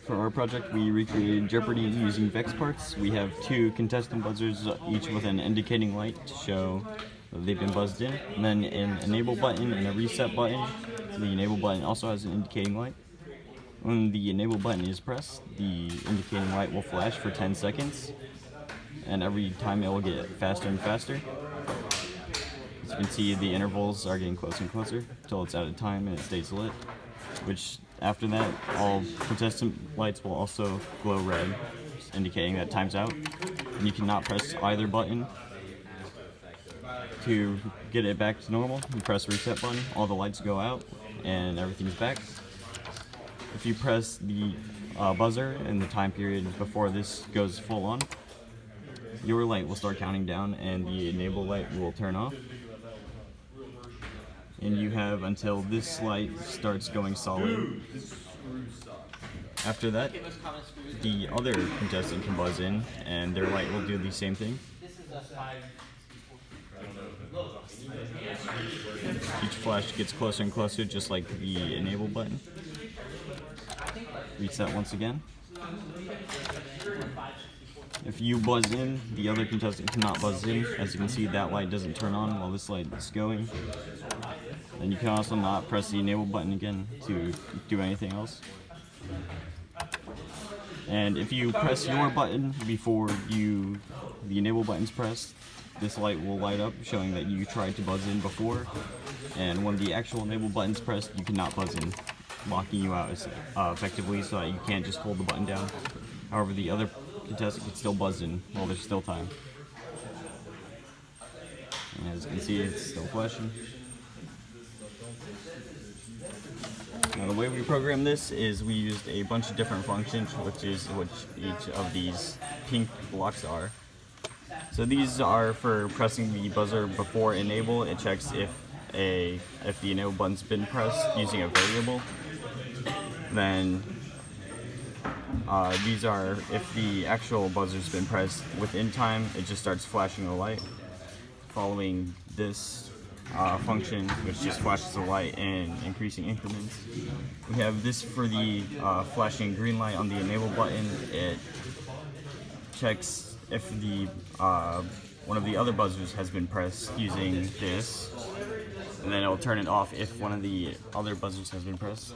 For our project, we recreated Jeopardy using Vex parts. We have 2 contestant buzzers, each with an indicating light to show that they've been buzzed in, and then an enable button and a reset button. The enable button also has an indicating light. When the enable button is pressed, the indicating light will flash for 10 seconds, and every time it will get faster and faster. As you can see, the intervals are getting closer and closer until it's out of time and it stays lit, which after that, all contestant lights will also glow red, indicating that time's out. And you cannot press either button to get it back to normal. You press the reset button, all the lights go out, and everything's back. If you press the buzzer in the time period before this goes full on, your light will start counting down and the enable light will turn off. And you have until this light starts going solid. After that, the other contestant can buzz in and their light will do the same thing. Each flash gets closer and closer, just like the enable button. Reset once again. If you buzz in, the other contestant cannot buzz in. As you can see, that light doesn't turn on while this light is going. And you can also not press the enable button again to do anything else. And if you press your button before the enable button's pressed, this light will light up showing that you tried to buzz in before. And when the actual enable button's pressed, you cannot buzz in, locking you out effectively so that you can't just hold the button down. However, the other contestant can still buzz in while there's still time. And as you can see, it's still flashing. Now, the way we program this is we used a bunch of different functions, which each of these pink blocks are. So these are for pressing the buzzer before enable. It checks if the enable button's been pressed using a variable. Then these are if the actual buzzer's been pressed within time, it just starts flashing a light. Following this function, which just flashes the light in increasing increments. We have this for the flashing green light on the enable button. It checks if the one of the other buzzers has been pressed using this, and then it will turn it off if one of the other buzzers has been pressed.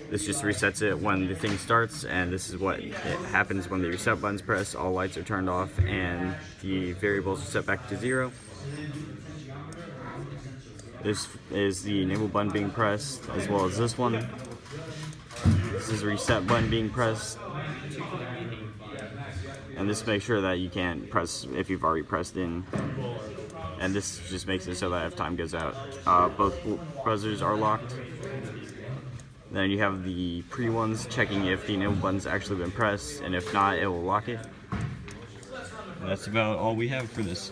This just resets it when the thing starts, and this is what happens when the reset button's pressed. All lights are turned off and the variables are set back to 0. This is the enable button being pressed, as well as this one. This is the reset button being pressed. And this makes sure that you can't press if you've already pressed in. And this just makes it so that if time goes out, both buzzers are locked. Then you have the pre-ones checking if the enable button's actually been pressed, and if not, it will lock it. And that's about all we have for this.